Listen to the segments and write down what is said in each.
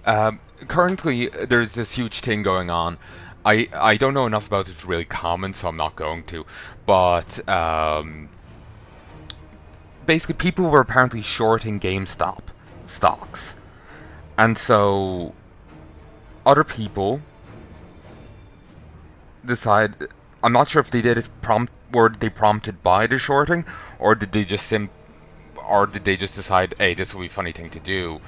Currently, there's this huge thing going on. I don't know enough about it to really comment, so I'm not going to. But basically, people were apparently shorting GameStop stocks, and so other people decide. I'm not sure if they did it were they prompted by the shorting, or did they just decide, hey, this will be a funny thing to do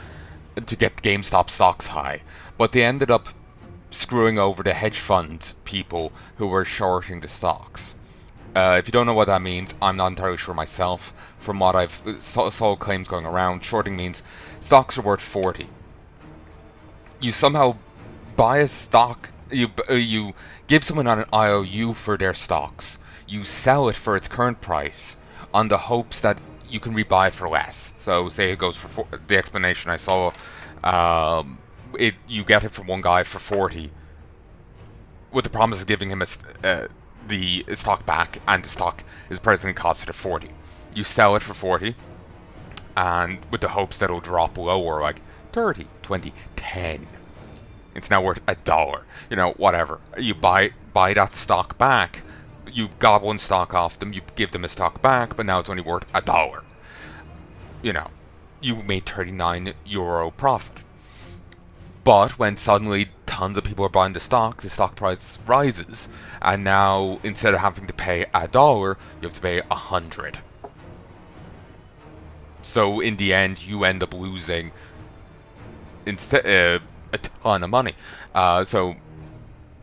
to get GameStop stocks high? But they ended up screwing over the hedge fund people who were shorting the stocks. If you don't know what that means, I'm not entirely sure myself. From what I've saw claims going around, shorting means stocks are worth 40. You somehow buy a stock, you give someone an IOU for their stocks, you sell it for its current price on the hopes that you can rebuy it for less. So say it goes for the explanation I saw, you get it from one guy for 40, with the promise of giving him the stock back, and the stock is presently costed at 40. You sell it for 40, and with the hopes that it'll drop lower, like 30, 20, 10. It's now worth $1. Whatever. You buy that stock back. You got one stock off them. You give them a stock back, but now it's only worth $1. You made €39 profit. But when suddenly tons of people are buying the stock price rises, and now instead of having to pay $1, you have to pay 100. So in the end, you end up losing a ton of money. So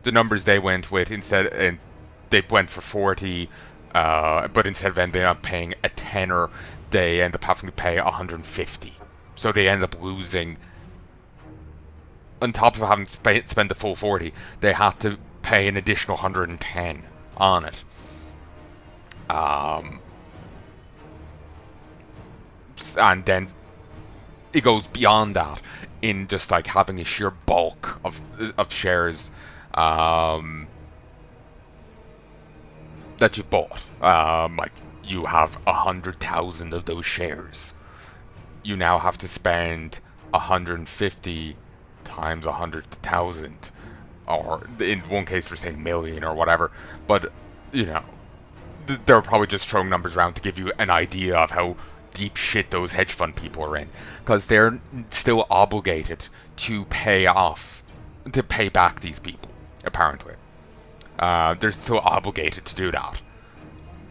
the numbers they went with, they went for 40, but instead of ending up paying a tenner, they end up having to pay 150. So they end up losing. On top of having to spend the full 40, they had to pay an additional 110 on it. And then it goes beyond that in just like having a sheer bulk of shares that you bought. Like you have 100,000 of those shares. You now have to spend 150 times 100,000, or in one case for saying million or whatever. But they're probably just throwing numbers around to give you an idea of how deep shit those hedge fund people are in, because they're still obligated to pay back these people. Apparently, they're still obligated to do that,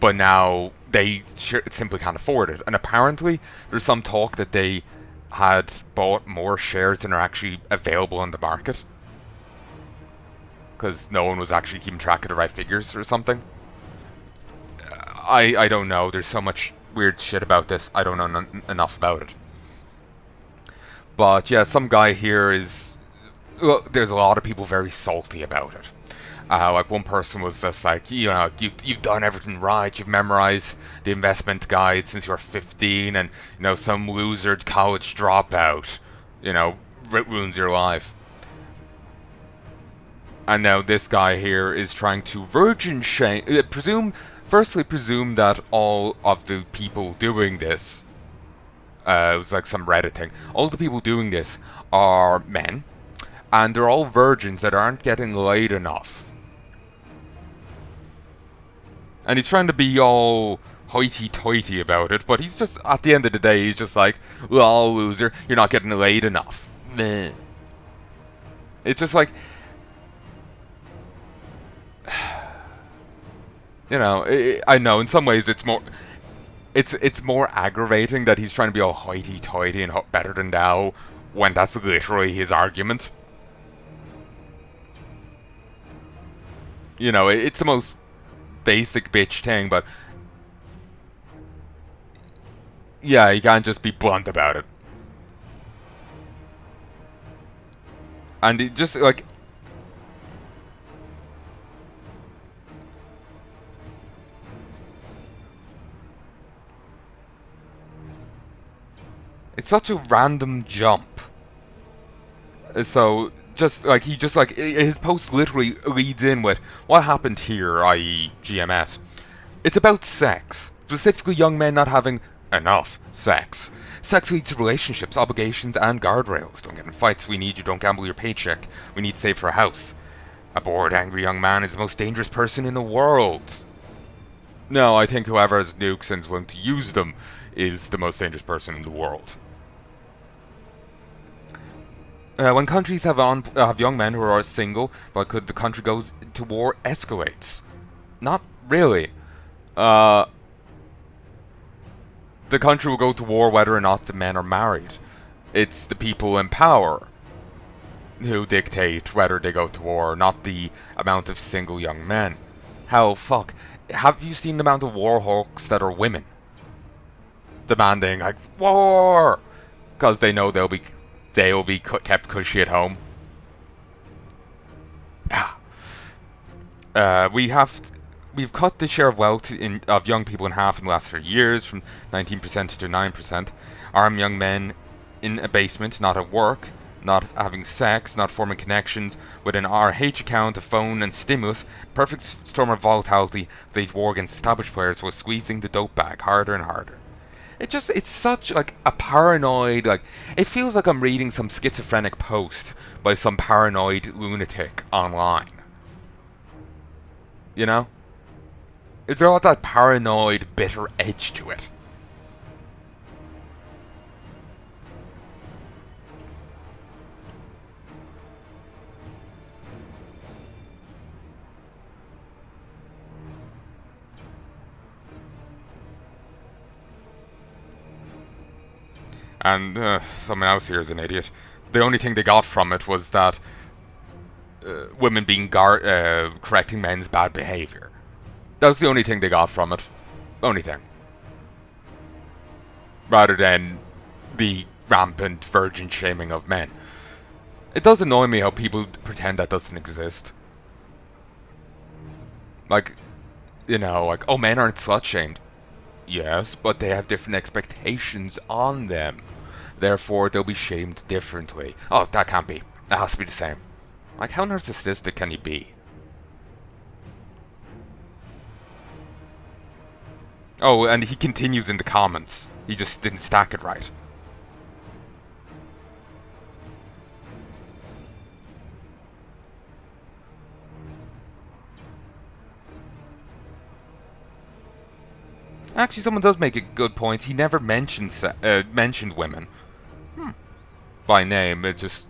but now they simply can't afford it. And apparently, there's some talk that they had bought more shares than are actually available on the market, because no one was actually keeping track of the right figures or something. I don't know. There's so much weird shit about this. I don't know enough about it. But yeah, some guy here is. Well, there's a lot of people very salty about it. Like one person was just like, you've done everything right. You've memorized the investment guide since you were 15, and some loser college dropout, ruins your life. And now this guy here is trying to virgin shame. Presume that all of the people doing this, it was like some Reddit thing. All the people doing this are men, and they're all virgins that aren't getting laid enough. And he's trying to be all hoity-toity about it, but he's just, at the end of the day, he's just like, well, loser, you're not getting laid enough. Meh. It's just like, I know in some ways it's more aggravating that he's trying to be all hoity-toity and better than thou, when that's literally his argument. It's the most basic bitch thing, but yeah, you can't just be blunt about it. And it just like, it's such a random jump. So his post literally leads in with what happened here, i.e. GMS. It's about sex, specifically young men not having enough. Sex. Sex leads to relationships, obligations, and guardrails. Don't get in fights. We need you. Don't gamble your paycheck. We need to save for a house. A bored, angry young man is the most dangerous person in the world. No, I think whoever has nukes and is willing to use them is the most dangerous person in the world. When countries have young men who are single, the country goes to war escalates. Not really. The country will go to war whether or not the men are married. It's the people in power who dictate whether they go to war, not the amount of single young men. Hell, fuck. Have you seen the amount of war hawks that are women? Demanding, like, war! Because they know they'll be kept cushy at home. We've cut the share of wealth of young people in half in the last 3 years, from 19% to 9%. Arm young men in a basement, not at work, not having sex, not forming connections with an RH account, a phone, and stimulus. Perfect storm of volatility. They war against established players while squeezing the dope bag harder and harder. It's such, like, a paranoid, like, it feels like I'm reading some schizophrenic post by some paranoid lunatic online. You know? It's got that paranoid, bitter edge to it. And someone else here is an idiot. The only thing they got from it was that women being correcting men's bad behavior. That was the only thing they got from it. Only thing. Rather than the rampant virgin shaming of men. It does annoy me how people pretend that doesn't exist. Like, you know, like, oh, men aren't slut-shamed. Yes, but they have different expectations on them. Therefore, they'll be shamed differently. Oh, that can't be. It has to be the same. Like, how narcissistic can you be? Oh, and he continues in the comments. He just didn't stack it right. Actually, someone does make a good point. He never mentioned women. By name. It just...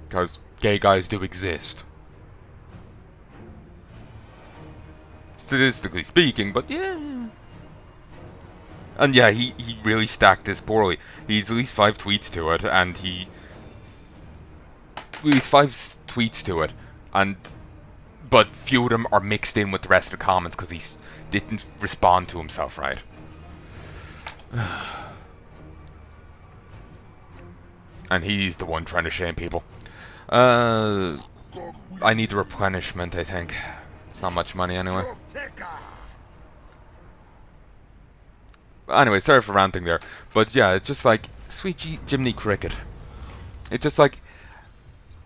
because gay guys do exist. Statistically speaking, but yeah. And yeah, he really stacked this poorly. He's at least 5 tweets to it, and he... at least 5 tweets to it, and... but few of them are mixed in with the rest of the comments, because he didn't respond to himself right. And he's the one trying to shame people. I need replenishment, I think. It's not much money anyway. Anyway, sorry for ranting there. But yeah, it's just like, sweet Jiminy Cricket. It's just like,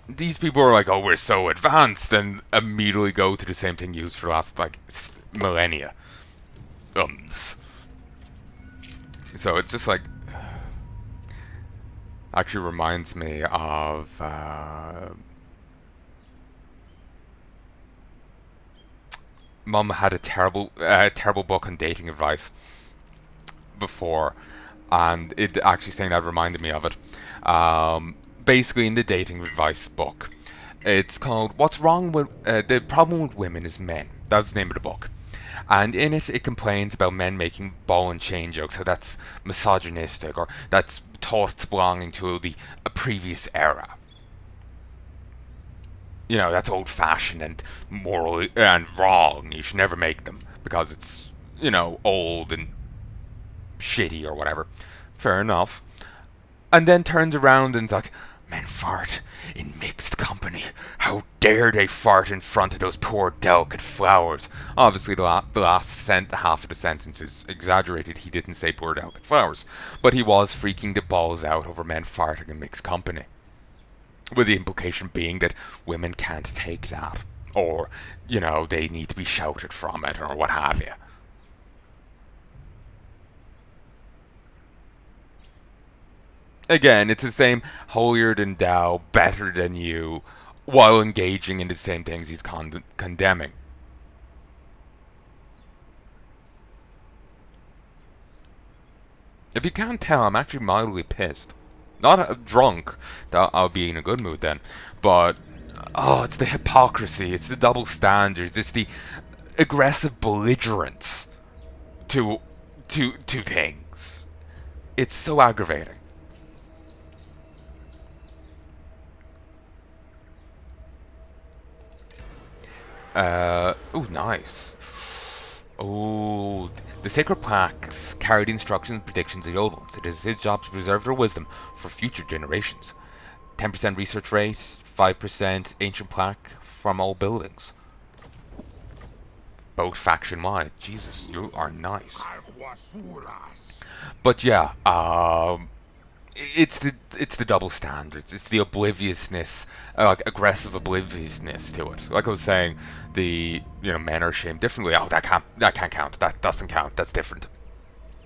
these people are like, oh, we're so advanced, and immediately go to the same thing used for the last, like, millennia. So it's just like... actually reminds me of... Mum had a terrible book on dating advice before, and it actually saying that reminded me of it. Basically, in the dating advice book, it's called "What's Wrong with the Problem with Women is Men." That's the name of the book, and in it, it complains about men making ball and chain jokes, how that's misogynistic or that's thoughts belonging to a previous era. You know, that's old-fashioned and moral and wrong. You should never make them because it's, you know, old and shitty or whatever. Fair enough. And then turns around and's like, men fart in mixed company. How dare they fart in front of those poor delicate flowers? Obviously, the last half of the sentence is exaggerated. He didn't say poor delicate flowers. But he was freaking the balls out over men farting in mixed company. With the implication being that women can't take that. Or, you know, they need to be shouted from it or what have you. Again, it's the same holier than thou, better than you, while engaging in the same things he's condemning. If you can't tell, I'm actually mildly pissed. Not drunk, I'll be in a good mood then, but oh, it's the hypocrisy, it's the double standards, it's the aggressive belligerence to to things. It's so aggravating. Oh, nice. Oh, the sacred plaques carry the instructions and predictions of the old ones. It is his job to preserve their wisdom for future generations. 10% research rate, 5% ancient plaque from all buildings. Both faction wide. Jesus, you are nice. But yeah, it's the double standards. It's the obliviousness, like aggressive obliviousness to it. Like I was saying, men are shamed differently. Oh, that can't count. That doesn't count. That's different.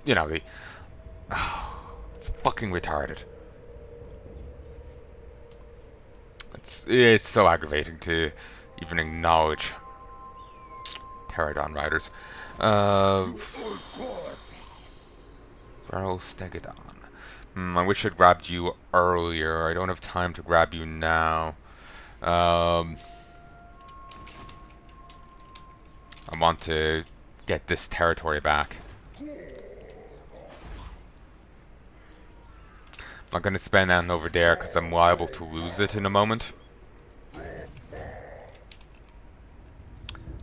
It's fucking retarded. It's so aggravating to even acknowledge. Pterodon riders. Stegodon. I wish I'd grabbed you earlier. I don't have time to grab you now. I want to get this territory back. I'm not going to spend that over there because I'm liable to lose it in a moment.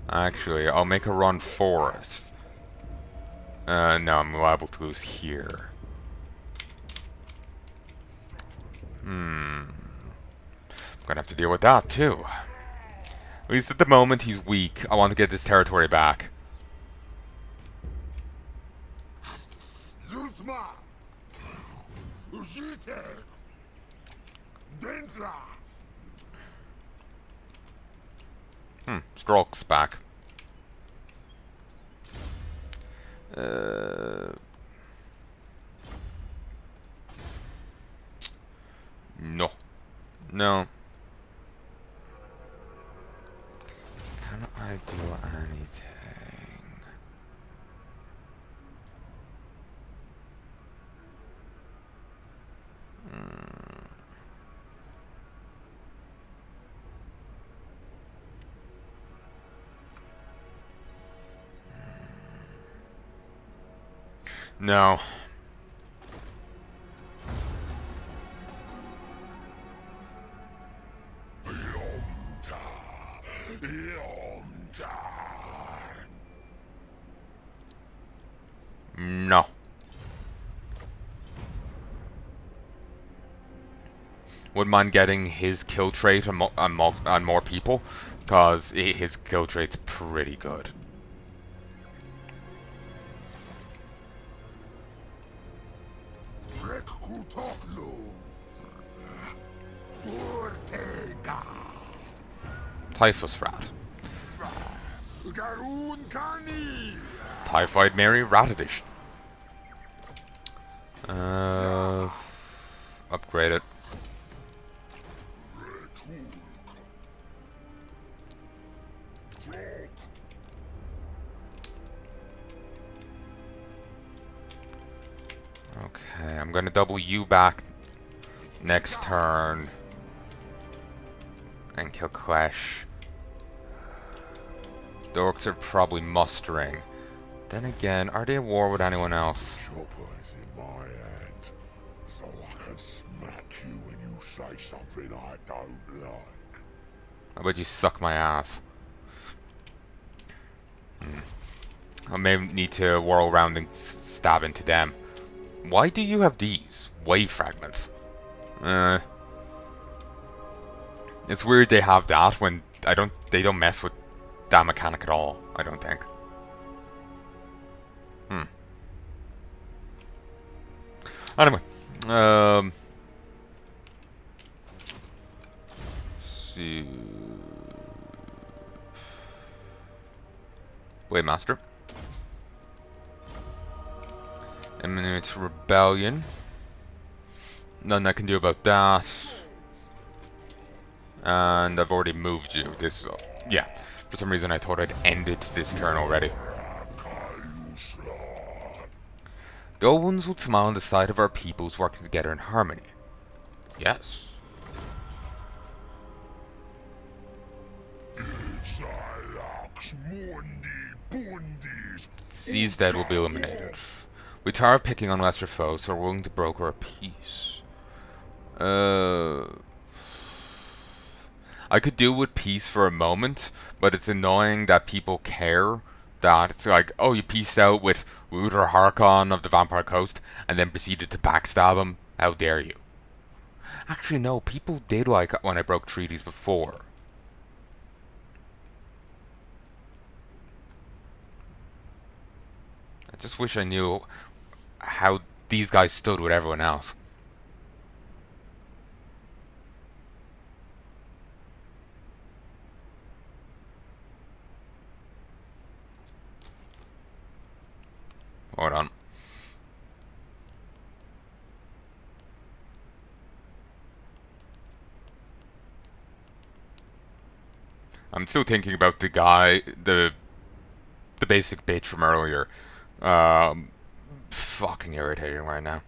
Actually, I'll make a run for it. No, I'm liable to lose here. I'm gonna have to deal with that too. At least at the moment he's weak. I want to get this territory back. Stroke's back. No. No. Can I do anything? No. No. Wouldn't mind getting his kill trait on more people, because his kill trait's pretty good. Typhus Rat. Typhoid Mary Rat Edition. Upgrade it. Okay, I'm gonna double you back next turn and kill Clash. The orcs are probably mustering. Then again, are they at war with anyone else? Chopper's in my hand, so I can smack you when you say something I don't like. How about you suck my ass? I may need to whirl around and stab into them. Why do you have these? Wave fragments. It's weird they have that when they don't mess with that mechanic at all, I don't think. Anyway, see. Waymaster. Imminent rebellion. Nothing I can do about that. And I've already moved you. This, yeah. For some reason I thought I'd ended this turn already. The old ones would smile on the sight of our peoples working together in harmony. Yes. C's dead will be eliminated. We tire of picking on lesser foes, so we're willing to broker a peace. I could deal with peace for a moment, but it's annoying that people care that it's like, oh, you peaced out with Wooter Harkon of the Vampire Coast and then proceeded to backstab him. How dare you? Actually, no, people did like when I broke treaties before. I just wish I knew how these guys stood with everyone else. Hold on. I'm still thinking about the guy, the basic bitch from earlier. Fucking irritating right now.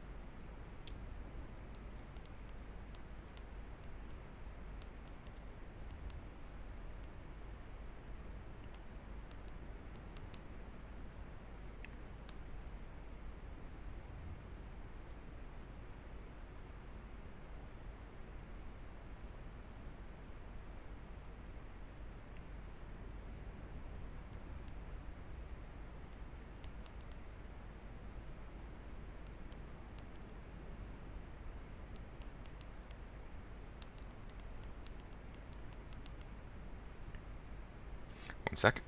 One sec.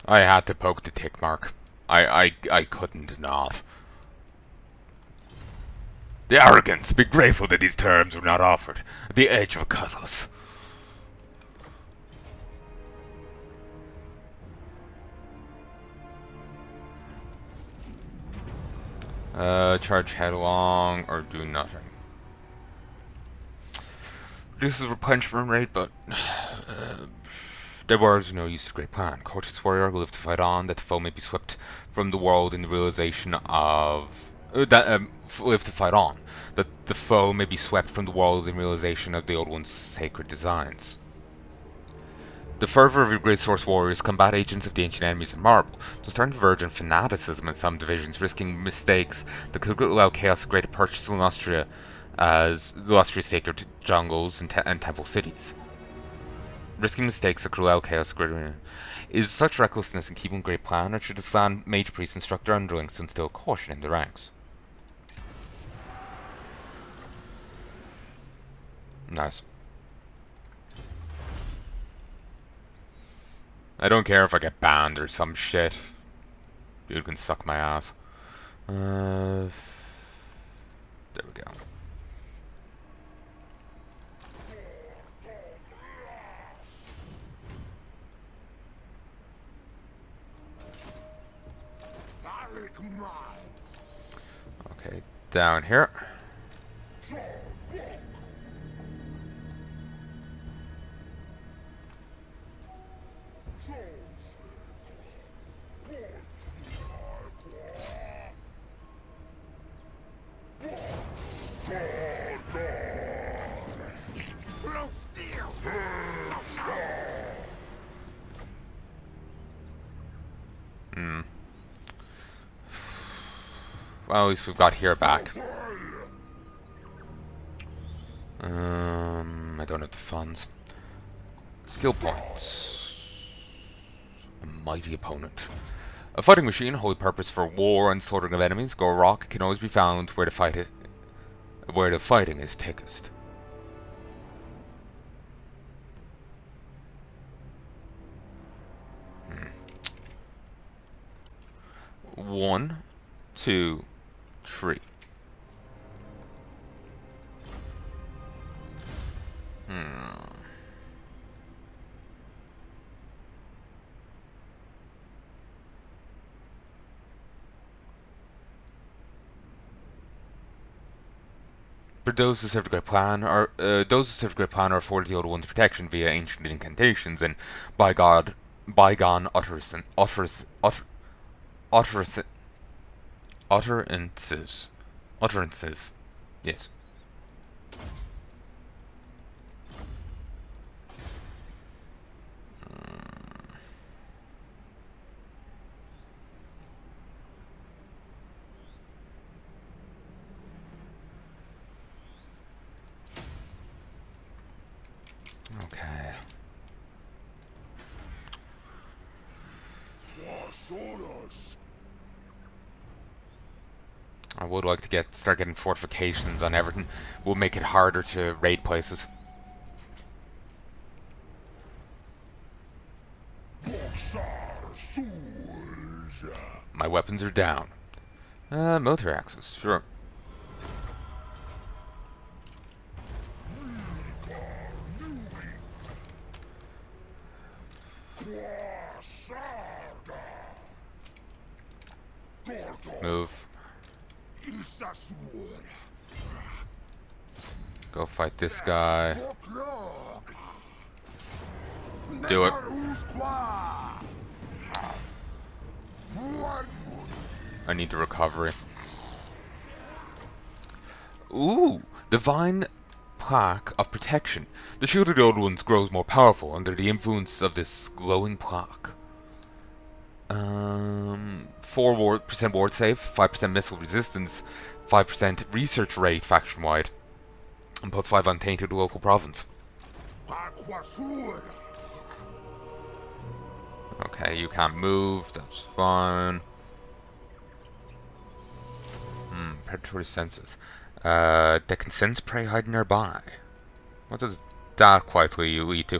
I had to poke the tick mark. I couldn't not. The arrogance! Be grateful that these terms were not offered at the edge of a cutlass. Charge headlong or do nothing. Reduces replenishment rate, but there was no use to great plan. Cautious warrior will live to fight on, that the foe may be swept from the world in the realization of live to fight on, that the foe may be swept from the world in realization of the old one's sacred designs. The fervor of your great source warriors, combat agents of the ancient enemies in marble, to turn to verge in fanaticism in some divisions, risking mistakes that could allow chaos to greater purchase Illustria as illustrious sacred jungles and temple cities. Risking mistakes that could allow chaos greater. Is such recklessness in keeping with great plan, or should the slan mage priest instructor underlings instill caution in the ranks? Nice. I don't care if I get banned or some shit. Dude can suck my ass. There we go. Okay, down here. Well, at least we've got here back. I don't have the funds. Skill points. A mighty opponent. A fighting machine, holy purpose for war and slaughtering of enemies, Gorok can always be found where the fighting is thickest. One, two, three. But those who serve the Great Plan are afforded the Old One's protection via ancient incantations and by God, bygone utterances, utterances. Yes. Okay. I would like to start getting fortifications on everything. Will make it harder to raid places. My weapons are down. Military access, sure. Move. Go fight this guy. Do it. I need the recovery. Ooh! Divine Plaque of Protection. The shield of the Old Ones grows more powerful under the influence of this glowing plaque. 4% ward save, 5% missile resistance, 5% research rate faction-wide, and plus 5 untainted local province. Okay, you can't move, that's fine. Predatory senses. They can sense prey hiding nearby. What does that quietly lead to?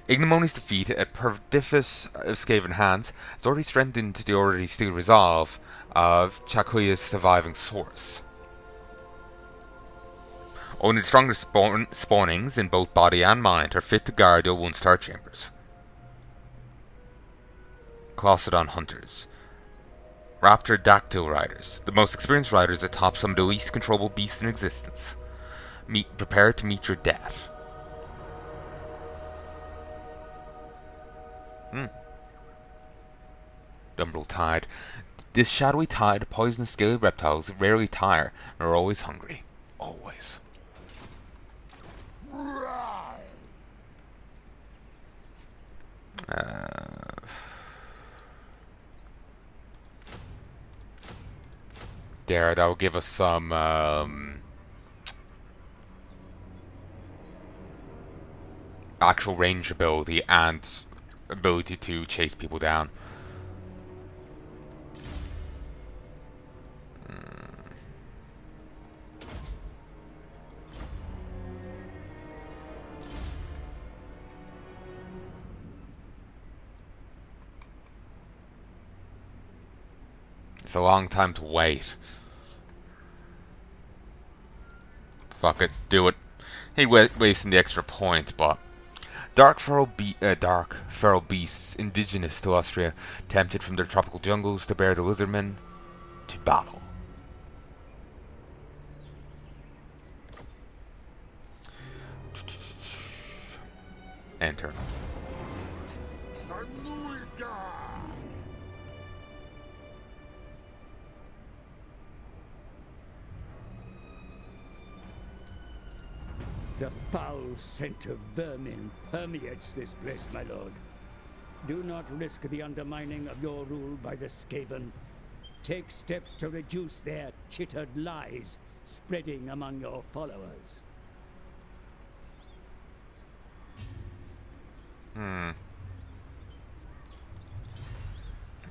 Ignomony's defeat at Perdifius of Skaven Hands has already strengthened the already steel resolve of Chakuya's surviving source. Only the strongest spawnings in both body and mind are fit to guard the One Star Chambers. Clossodon Hunters. Raptor Dactyl Riders. The most experienced riders atop some of the least controllable beasts in existence. Prepare to meet your death. Umbral Tide. This shadowy tide of poisonous scaly reptiles rarely tire and are always hungry. Always. There, that will give us some actual range ability and ability to chase people down. It's a long time to wait. Fuck it, do it. Hate wasting the extra point, but dark feral beasts indigenous to Austria, tempted from their tropical jungles to bear the lizardmen to battle. Enter. The foul scent of vermin permeates this place, my lord. Do not risk the undermining of your rule by the Skaven. Take steps to reduce their chittered lies spreading among your followers.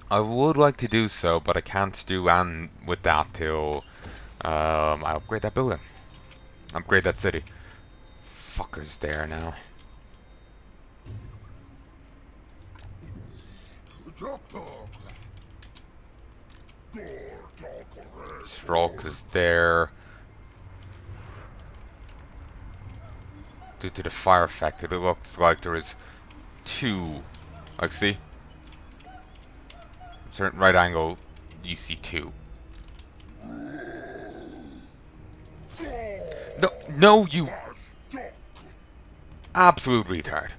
I would like to do so, but I can't do with that till I upgrade that building. Upgrade that city. Fuckers there now. Stroke is there. Due to the fire effect, it looks like there is two. Like, see? Certain right angle, you see two. No, No, you absolute retard.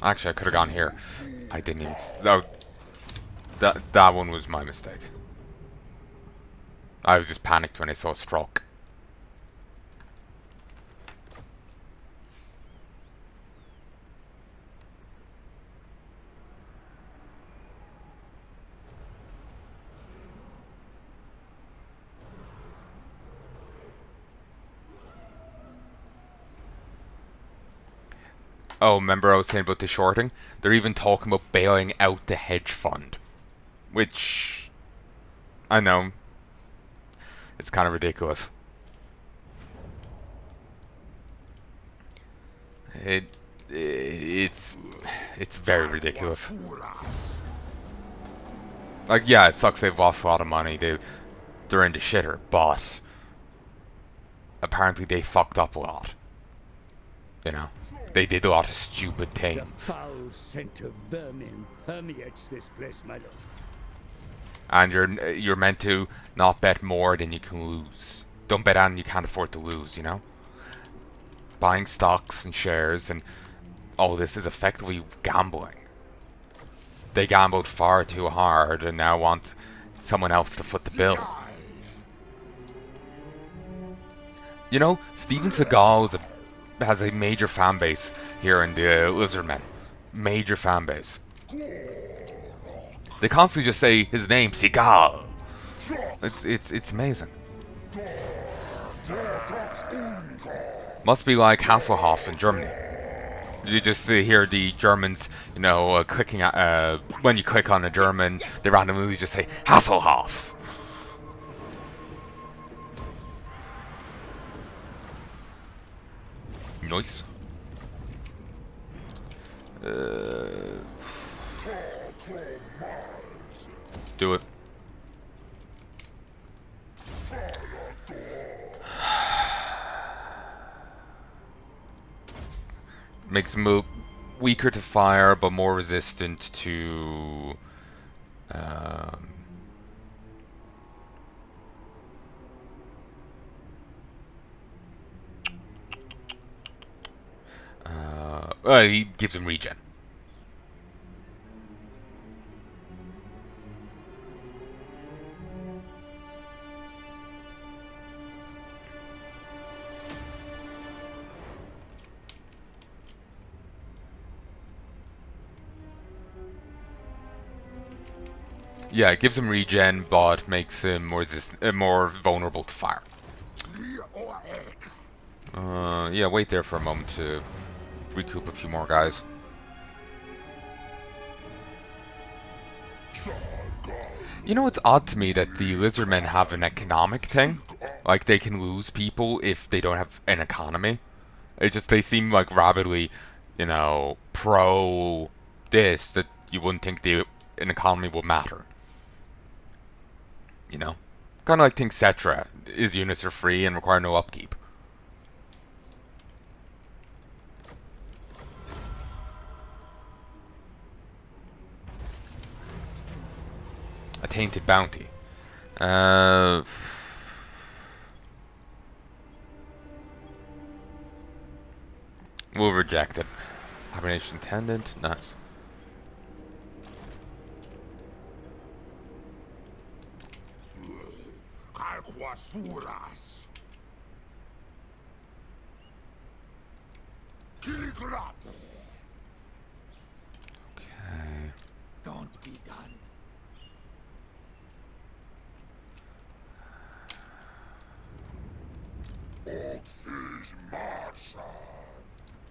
Actually, I could have gone here. I didn't even... That one was my mistake. I was just panicked when I saw a stroke. Oh, remember I was saying about the shorting? They're even talking about bailing out the hedge fund. Which... I know. It's kind of ridiculous. It's very ridiculous. Like, yeah, it sucks they've lost a lot of money. They're in the shitter, but apparently they fucked up a lot. You know? They did a lot of stupid things. The foul scent of vermin permeates this place, my lord. And you're meant to not bet more than you can lose. Don't bet on you can't afford to lose, you know? Buying stocks and shares and all this is effectively gambling. They gambled far too hard and now want someone else to foot the bill. You know, Steven Seagal has a major fan base here in the Lizardmen. Major fan base. They constantly just say his name, Seagal. It's amazing. Must be like Hasselhoff in Germany. You just hear the Germans, you know, clicking at, when you click on a German, they randomly just say Hasselhoff. Nice. Do it. Makes them weaker to fire, but more resistant to... he gives him regen. Yeah, it gives him regen, but makes him more vulnerable to fire. Yeah, wait there for a moment to recoup a few more guys. You know, it's odd to me that the Lizardmen have an economic thing. Like, they can lose people if they don't have an economy. It's just, they seem like rabidly, you know, pro this, that you wouldn't think an economy will matter. You know? Kind of like think Cetra. His units are free and require no upkeep. A tainted bounty. We'll reject it. Hibernation Tendant. Nice. Okay. Don't be done.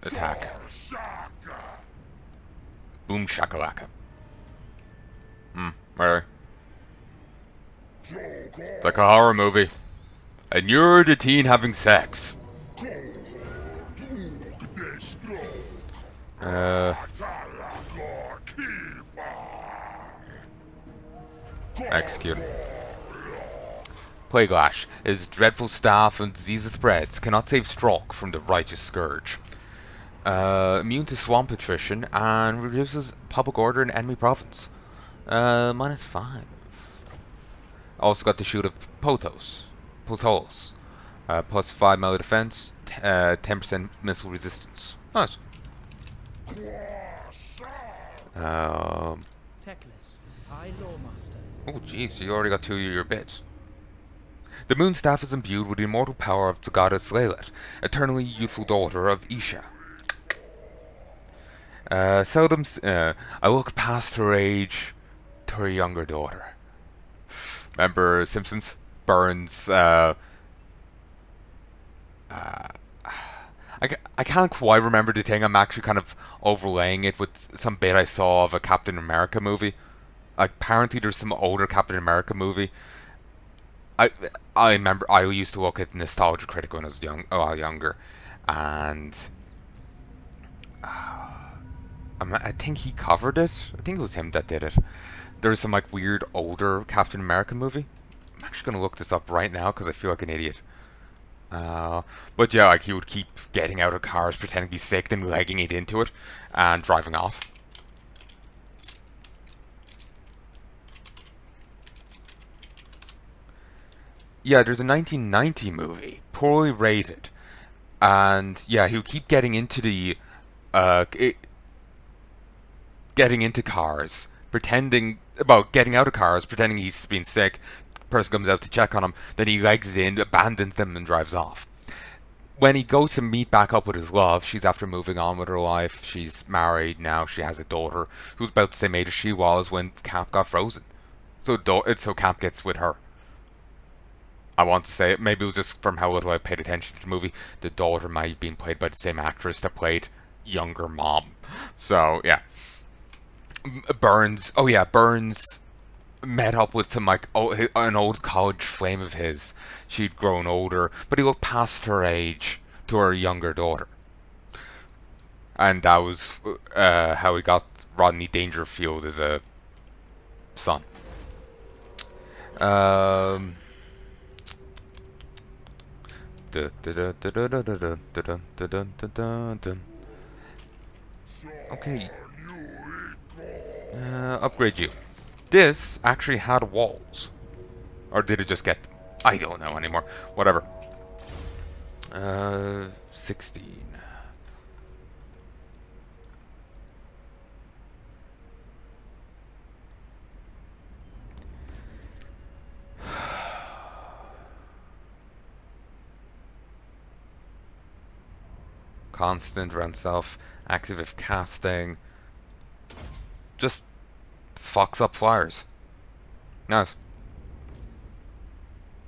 Attack. Boom shakalaka. Really? It's like a horror movie. And you're the teen having sex. Execute. Plaguelash. His dreadful staff and disease spreads cannot save Stroke from the righteous scourge. Immune to swamp attrition and reduces public order in enemy province. -5. Also got the shield of Potos. Plus 5 melee defense, 10% missile resistance. Nice. Techless, High Lawmaster. Oh jeez, you already got 2 of your bits. The moon staff is imbued with the immortal power of the goddess Leylet, eternally youthful daughter of Isha. Seldom, I look past her age to her younger daughter. Remember Simpsons? Burns, I can't quite remember the thing. I'm actually kind of overlaying it with some bit I saw of a Captain America movie. Like, apparently there's some older Captain America movie. I I remember I used to look at Nostalgia Critic when I was a lot younger, and I think he covered it. I think it was him that did it. There's some like weird older Captain America movie. I'm actually gonna look this up right now because I feel like an idiot. But yeah, like he would keep getting out of cars, pretending to be sick, then legging it into it, and driving off. Yeah, there's a 1990 movie, poorly rated, and yeah, he would keep getting into getting into cars, getting out of cars, pretending he's been sick. Person comes out to check on him, then he legs it in, abandons them, and drives off. When he goes to meet back up with his love, she's after moving on with her life. She's married now. She has a daughter who's about the same age as she was when Cap got frozen. So Cap gets with her. I want to say it. Maybe it was just from how little I paid attention to the movie. The daughter might have been played by the same actress that played younger mom. So yeah. Burns met up with some an old college flame of his. She'd grown older, but he looked past her age to her younger daughter, and that was how he got Rodney Dangerfield as a son. Okay. Upgrade you. This actually had walls. Or did it just get... I don't know anymore. Whatever. 16. Constant around self. Active if casting. Just fucks up flyers. Nice.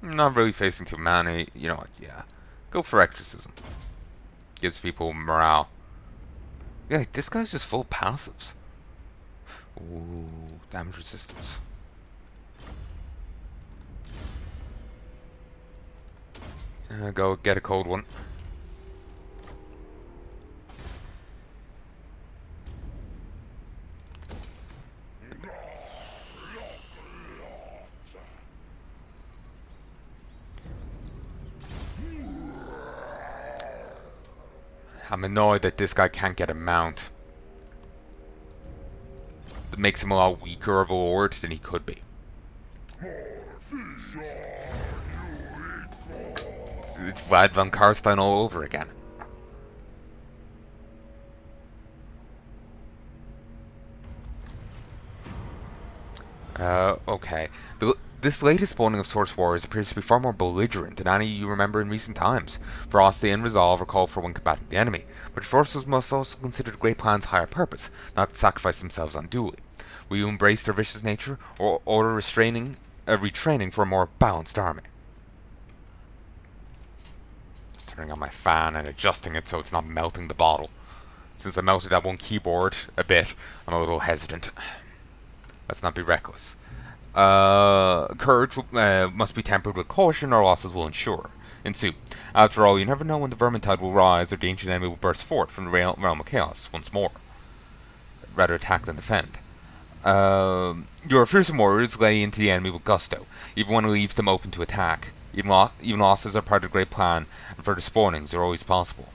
Not really facing too many. You know what? Yeah. Go for exorcism. Gives people morale. Yeah, this guy's just full passives. Ooh, damage resistance. Go get a cold one. I'm annoyed that this guy can't get a mount. That makes him a lot weaker of a lord than he could be. It's Vlad van Karstein all over again. Okay. This latest spawning of Source Warriors appears to be far more belligerent than any you remember in recent times. Ferocity and resolve are called for when combating the enemy, but your forces must also consider the Great Plan's higher purpose, not to sacrifice themselves unduly. Will you embrace their vicious nature, or order retraining for a more balanced army? Just turning on my fan and adjusting it so it's not melting the bottle. Since I melted that one keyboard a bit, I'm a little hesitant. Let's not be reckless. Courage must be tempered with caution, or losses will ensue. After all, you never know when the Vermintide will rise, or the ancient enemy will burst forth from the realm of chaos once more. Rather attack than defend. Your fearsome warriors lay into the enemy with gusto, even when it leaves them open to attack. Even losses are part of the great plan, and further spawnings are always possible.